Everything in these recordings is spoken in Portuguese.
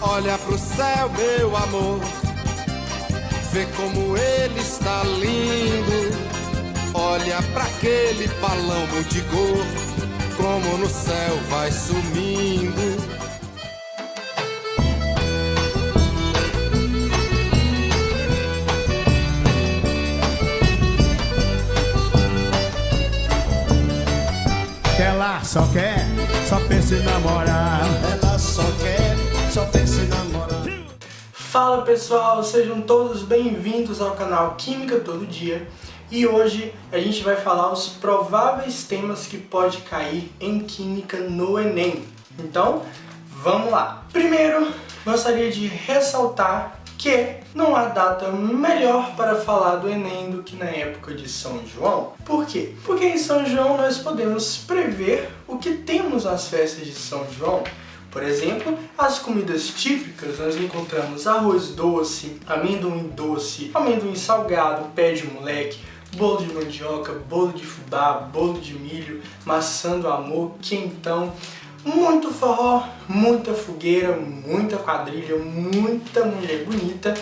Olha pro céu, meu amor, vê como ele está lindo. Olha pra aquele balão multicor, como no céu vai sumindo. Ela só quer, só pensa em namorar. Ela só quer, só pensa em namorar. Fala pessoal, sejam todos bem-vindos ao canal Química Todo Dia. E hoje a gente vai falar os prováveis temas que pode cair em Química no Enem. Então, vamos lá. Primeiro, gostaria de ressaltar que não há data melhor para falar do Enem do que na época de São João. Por quê? Porque em São João nós podemos prever o que temos nas festas de São João. Por exemplo, as comidas típicas, nós encontramos arroz doce, amendoim salgado, pé de moleque, bolo de mandioca, bolo de fubá, bolo de milho, maçã do amor, quentão, muito forró, muita fogueira, muita quadrilha, muita mulher bonita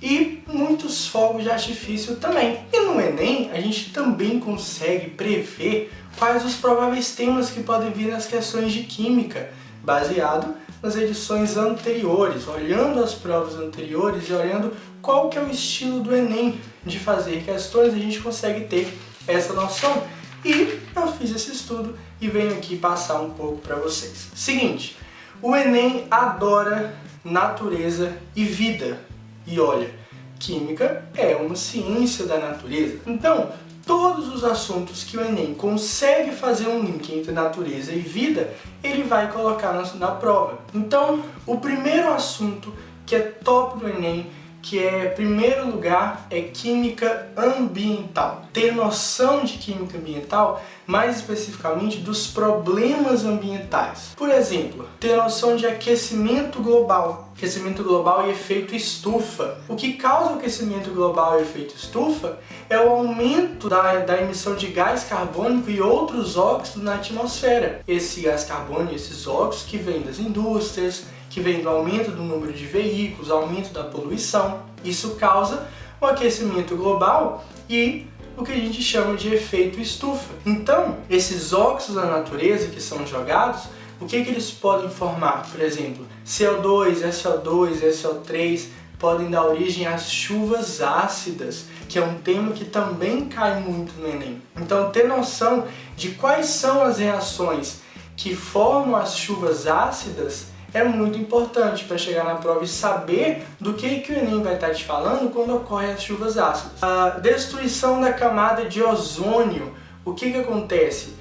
e muitos fogos de artifício também. E no Enem, a gente também consegue prever quais os prováveis temas que podem vir nas questões de Química, baseado nas edições anteriores, olhando as provas anteriores e olhando qual que é o estilo do Enem de fazer questões, a gente consegue ter essa noção. E eu fiz esse estudo e venho aqui passar um pouco para vocês. Seguinte, o Enem adora natureza e vida. E olha, Química é uma ciência da natureza. Então, todos os assuntos que o Enem consegue fazer um link entre natureza e vida, ele vai colocar na prova. Então, o primeiro assunto que é top do Enem, que é primeiro lugar, é Química Ambiental. Ter noção de Química Ambiental, mais especificamente dos problemas ambientais. Por exemplo, ter noção de aquecimento global e efeito estufa. O que causa o aquecimento global e efeito estufa é o aumento da emissão de gás carbônico e outros óxidos na atmosfera. Esse gás carbônico e esses óxidos que vêm das indústrias, que vem do aumento do número de veículos, aumento da poluição. Isso causa o aquecimento global e o que a gente chama de efeito estufa. Então, esses óxidos da natureza que são jogados, o que eles podem formar? Por exemplo, CO2, SO2, SO3 podem dar origem às chuvas ácidas, que é um tema que também cai muito no Enem. Então, ter noção de quais são as reações que formam as chuvas ácidas é muito importante para chegar na prova e saber do que o Enem vai estar te falando quando ocorrem as chuvas ácidas. A destruição da camada de ozônio. O que acontece?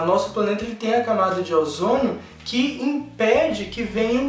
Nosso planeta ele tem a camada de ozônio que impede que venha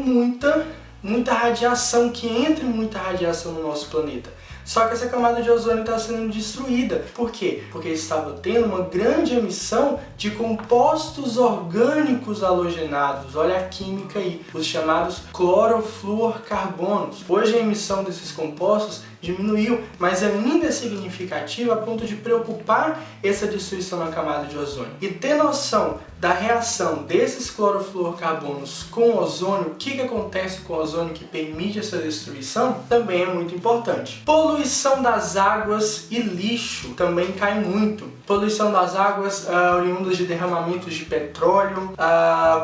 muita radiação, que entre muita radiação no nosso planeta. Só que essa camada de ozônio está sendo destruída. Por quê? Porque estava tendo uma grande emissão de compostos orgânicos halogenados. Olha a química aí, os chamados clorofluorcarbonos. Hoje a emissão desses compostos diminuiu, mas ainda é significativa a ponto de preocupar essa destruição na camada de ozônio. E ter noção da reação desses clorofluorcarbonos com o ozônio, o que acontece com o ozônio que permite essa destruição, também é muito importante. Poluição das águas e lixo também cai muito. Poluição das águas oriundas de derramamentos de petróleo,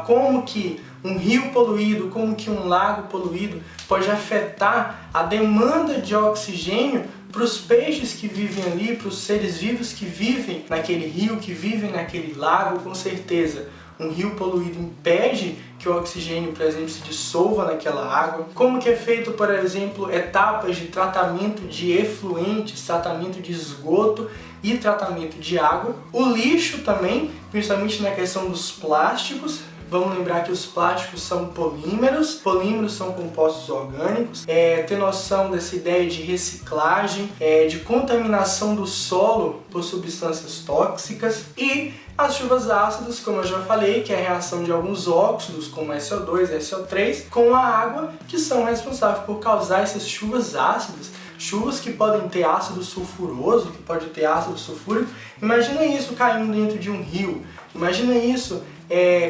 como que um rio poluído, como que um lago poluído pode afetar a demanda de oxigênio para os peixes que vivem ali, para os seres vivos que vivem naquele rio, que vivem naquele lago, com certeza. Um rio poluído impede que o oxigênio, por exemplo, se dissolva naquela água. Como que é feito, por exemplo, etapas de tratamento de efluentes, tratamento de esgoto e tratamento de água. O lixo também, principalmente na questão dos plásticos. Vamos lembrar que os plásticos são polímeros são compostos orgânicos, ter noção dessa ideia de reciclagem, de contaminação do solo por substâncias tóxicas e as chuvas ácidas, como eu já falei, que é a reação de alguns óxidos, como SO2 e SO3, com a água, que são responsáveis por causar essas chuvas ácidas. Chuvas que podem ter ácido sulfuroso, que pode ter ácido sulfúrico. Imagina isso caindo dentro de um rio. Imagina isso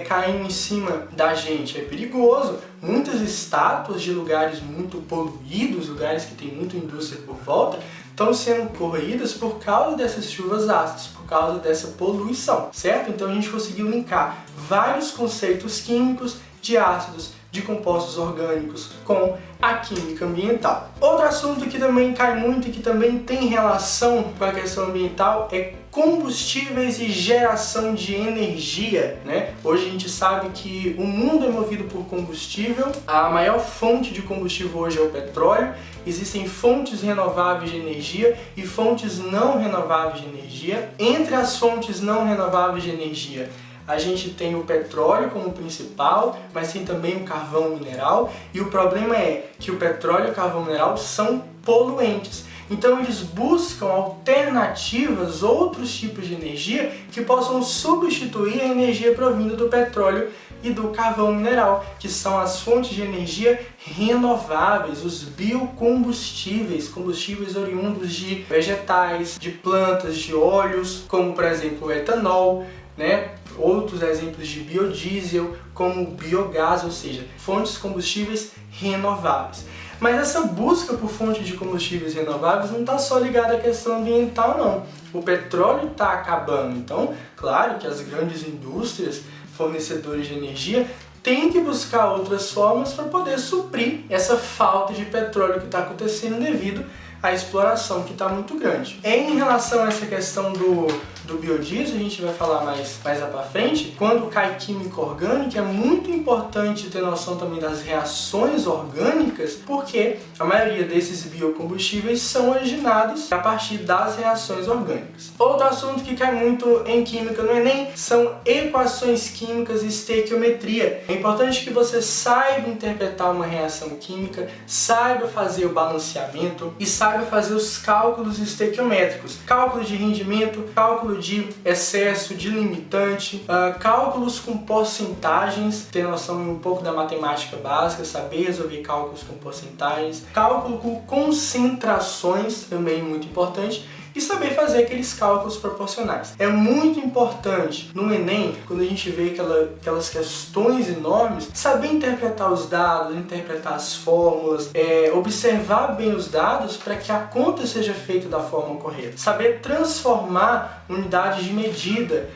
caindo em cima da gente. É perigoso. Muitas estátuas de lugares muito poluídos, lugares que tem muita indústria por volta, estão sendo corroídas por causa dessas chuvas ácidas, por causa dessa poluição, certo? Então a gente conseguiu linkar vários conceitos químicos de ácidos, de compostos orgânicos com a química ambiental. Outro assunto que também cai muito e que também tem relação com a questão ambiental é combustíveis e geração de energia, né? Hoje a gente sabe que o mundo é movido por combustível, a maior fonte de combustível hoje é o petróleo, existem fontes renováveis de energia e fontes não renováveis de energia. Entre as fontes não renováveis de energia, a gente tem o petróleo como principal, mas tem também o carvão mineral, e o problema é que o petróleo e o carvão mineral são poluentes. Então eles buscam alternativas, outros tipos de energia que possam substituir a energia provinda do petróleo e do carvão mineral, que são as fontes de energia renováveis, os biocombustíveis, combustíveis oriundos de vegetais, de plantas, de óleos, como por exemplo o etanol, né? Outros exemplos de biodiesel, como o biogás, ou seja, fontes de combustíveis renováveis. Mas essa busca por fontes de combustíveis renováveis não está só ligada à questão ambiental, não. O petróleo está acabando, então, claro que as grandes indústrias, fornecedores de energia, têm que buscar outras formas para poder suprir essa falta de petróleo que está acontecendo devido à exploração que está muito grande. Em relação a essa questão do biodiesel, a gente vai falar mais lá para frente. Quando cai química orgânica, é muito importante ter noção também das reações orgânicas, porque a maioria desses biocombustíveis são originados a partir das reações orgânicas. Outro assunto que cai muito em química no Enem são equações químicas e estequiometria. É importante que você saiba interpretar uma reação química, saiba fazer o balanceamento e saiba fazer os cálculos estequiométricos. Cálculo de rendimento, cálculo de excesso, de limitante, cálculos com porcentagens, ter noção um pouco da matemática básica, saber resolver cálculos com porcentagens, cálculo com concentrações, também muito importante, e saber fazer aqueles cálculos proporcionais. É muito importante no Enem, quando a gente vê aquelas questões enormes, saber interpretar os dados, interpretar as fórmulas, observar bem os dados para que a conta seja feita da forma correta. Saber transformar unidades de medida,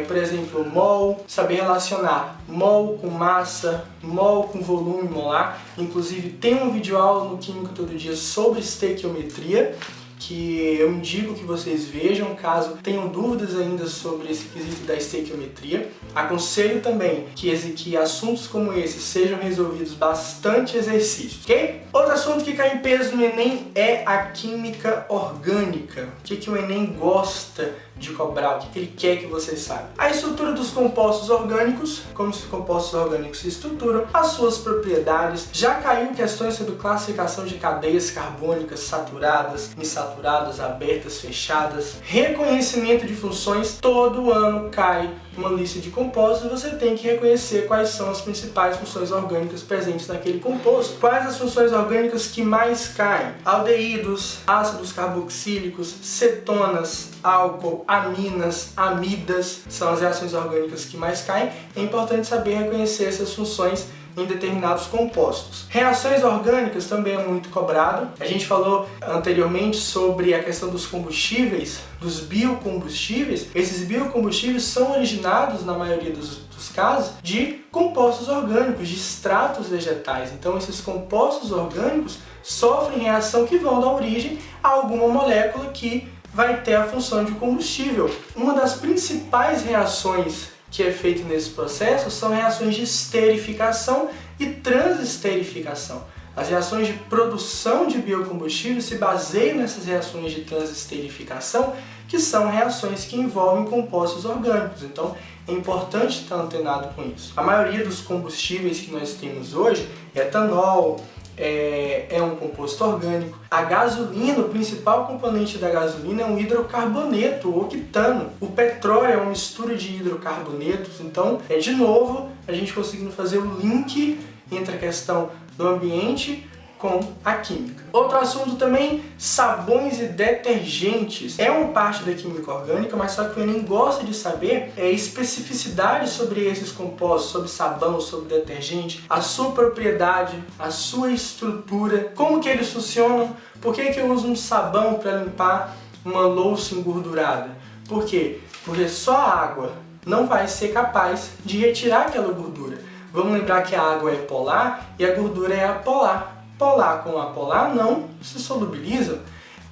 por exemplo, mol, saber relacionar mol com massa, mol com volume molar. Inclusive tem um vídeo aula no Química Todo Dia sobre estequiometria, que eu indico que vocês vejam, caso tenham dúvidas ainda sobre esse quesito da estequiometria. Aconselho também que assuntos como esse sejam resolvidos bastante exercícios, ok? Outro assunto que cai em peso no Enem é a química orgânica. O que o Enem gosta de cobrar, o que ele quer que vocês saibam. A estrutura dos compostos orgânicos, como os compostos orgânicos se estruturam, as suas propriedades. Já caiu questões sobre classificação de cadeias carbônicas saturadas, insaturadas, abertas, fechadas. Reconhecimento de funções, todo ano cai uma lista de compostos e você tem que reconhecer quais são as principais funções orgânicas presentes naquele composto. Quais as funções orgânicas que mais caem? Aldeídos, ácidos carboxílicos, cetonas, álcool, aminas, amidas, são as reações orgânicas que mais caem. É importante saber reconhecer essas funções em determinados compostos. Reações orgânicas também é muito cobrado. A gente falou anteriormente sobre a questão dos combustíveis, dos biocombustíveis. Esses biocombustíveis são originados, na maioria dos casos, de compostos orgânicos, de extratos vegetais. Então esses compostos orgânicos sofrem reação que vão dar origem a alguma molécula que vai ter a função de combustível. Uma das principais reações que é feito nesse processo são reações de esterificação e transesterificação. As reações de produção de biocombustível se baseiam nessas reações de transesterificação, que são reações que envolvem compostos orgânicos. Então é importante estar antenado com isso. A maioria dos combustíveis que nós temos hoje, etanol, é um composto orgânico. A gasolina, o principal componente da gasolina é um hidrocarboneto, o octano. O petróleo é uma mistura de hidrocarbonetos. Então, de novo, a gente conseguindo fazer o link entre a questão do ambiente com a química. Outro assunto também, sabões e detergentes. É uma parte da química orgânica, mas só que o Enem gosta de saber especificidades sobre esses compostos, sobre sabão, sobre detergente, a sua propriedade, a sua estrutura, como que eles funcionam, por que eu uso um sabão para limpar uma louça engordurada. Por quê? Porque só a água não vai ser capaz de retirar aquela gordura. Vamos lembrar que a água é polar e a gordura é apolar. Polar com apolar não se solubilizam.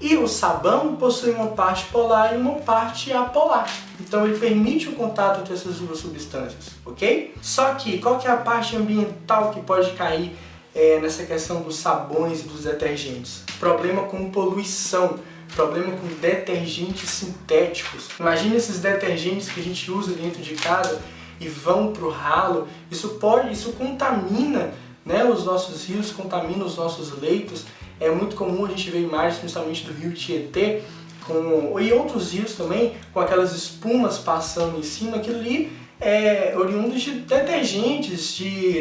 E o sabão possui uma parte polar e uma parte apolar. Então ele permite o contato entre essas duas substâncias, ok? Só que qual que é a parte ambiental que pode cair nessa questão dos sabões e dos detergentes? Problema com poluição. Problema com detergentes sintéticos. Imagina esses detergentes que a gente usa dentro de casa e vão para o ralo. Isso contamina, né, os nossos rios, contamina os nossos leitos. É muito comum a gente ver imagens, principalmente do rio Tietê, e outros rios também, com aquelas espumas passando em cima. Aquilo ali é oriundo de detergentes,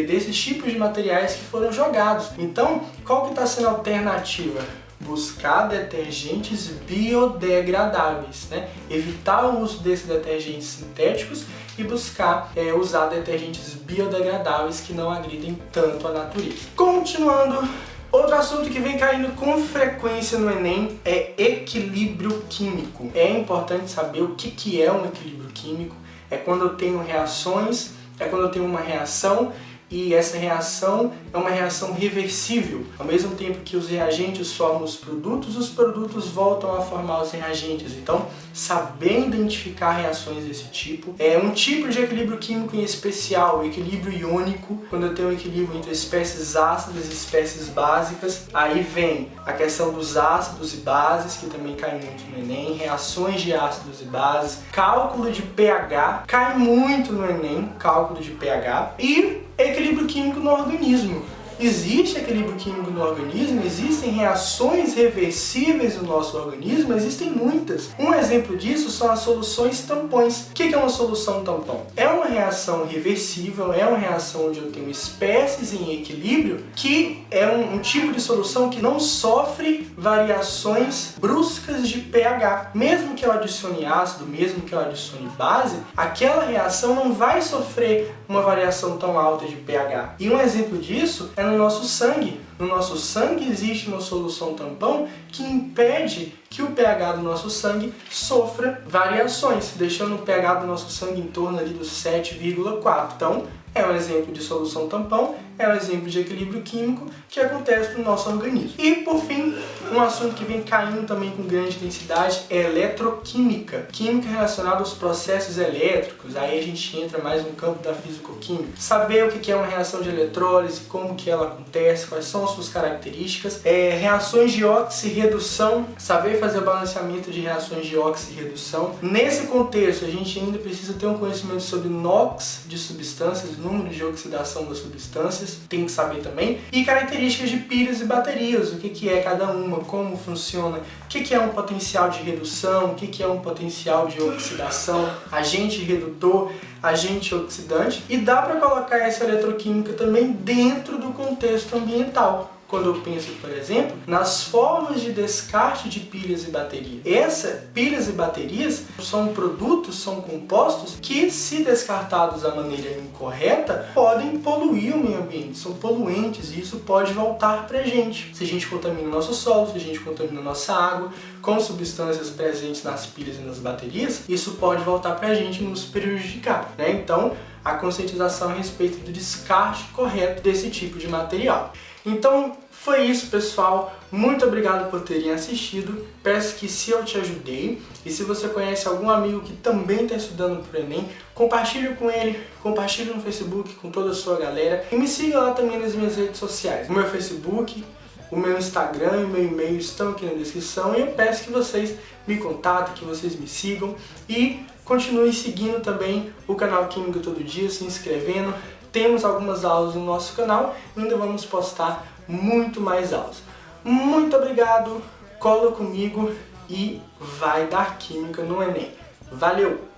desses tipos de materiais que foram jogados. Então, qual que está sendo a alternativa? Buscar detergentes biodegradáveis, né? Evitar o uso desses detergentes sintéticos e buscar usar detergentes biodegradáveis que não agridem tanto a natureza. Continuando, outro assunto que vem caindo com frequência no Enem é equilíbrio químico. É importante saber o que é um equilíbrio químico. É quando eu tenho reações, é quando eu tenho uma reação e essa reação é uma reação reversível. Ao mesmo tempo que os reagentes formam os produtos voltam a formar os reagentes. Então, saber identificar reações desse tipo. É um tipo de equilíbrio químico em especial, o equilíbrio iônico, quando eu tenho um equilíbrio entre espécies ácidas e espécies básicas. Aí vem a questão dos ácidos e bases, que também cai muito no Enem, reações de ácidos e bases, cálculo de pH, cai muito no Enem, cálculo de pH, e equilíbrio químico no organismo. Existe equilíbrio químico no organismo, existem reações reversíveis no nosso organismo, existem muitas. Um exemplo disso são as soluções tampões. O que é uma solução tampão? É uma reação reversível, é uma reação onde eu tenho espécies em equilíbrio, que é um tipo de solução que não sofre variações bruscas de pH. Mesmo que eu adicione ácido, mesmo que eu adicione base, aquela reação não vai sofrer uma variação tão alta de pH. E um exemplo disso é no nosso sangue. No nosso sangue existe uma solução tampão que impede que o pH do nosso sangue sofra variações, deixando o pH do nosso sangue em torno ali dos 7,4. Então, é um exemplo de solução tampão, é um exemplo de equilíbrio químico que acontece no nosso organismo. E, por fim, um assunto que vem caindo também com grande intensidade é eletroquímica. Química relacionada aos processos elétricos. Aí a gente entra mais no campo da físico-química. Saber o que é uma reação de eletrólise, como que ela acontece, quais são as suas características. Reações de oxirredução, saber fazer o balanceamento de reações de oxirredução. Nesse contexto, a gente ainda precisa ter um conhecimento sobre NOx de substâncias, número de oxidação das substâncias, tem que saber também. E características de pilhas e baterias, o que é cada uma, como funciona, o que é um potencial de redução, o que é um potencial de oxidação, agente redutor, agente oxidante. E dá para colocar essa eletroquímica também dentro do contexto ambiental. Quando eu penso, por exemplo, nas formas de descarte de pilhas e baterias. Pilhas e baterias são produtos, são compostos que, se descartados da maneira incorreta, podem poluir o meio ambiente, são poluentes e isso pode voltar pra gente. Se a gente contamina o nosso solo, se a gente contamina a nossa água com substâncias presentes nas pilhas e nas baterias, isso pode voltar pra gente e nos prejudicar, né? Então, a conscientização a respeito do descarte correto desse tipo de material. Então, foi isso, pessoal. Muito obrigado por terem assistido. Peço que, se eu te ajudei e se você conhece algum amigo que também está estudando para o Enem, compartilhe com ele, compartilhe no Facebook com toda a sua galera e me siga lá também nas minhas redes sociais. O meu Facebook, o meu Instagram e o meu e-mail estão aqui na descrição e eu peço que vocês me contatem, que vocês me sigam e continuem seguindo também o canal Química Todo Dia, se inscrevendo. Temos algumas aulas no nosso canal e ainda vamos postar muito mais aulas. Muito obrigado, cola comigo e vai dar Química no Enem. Valeu!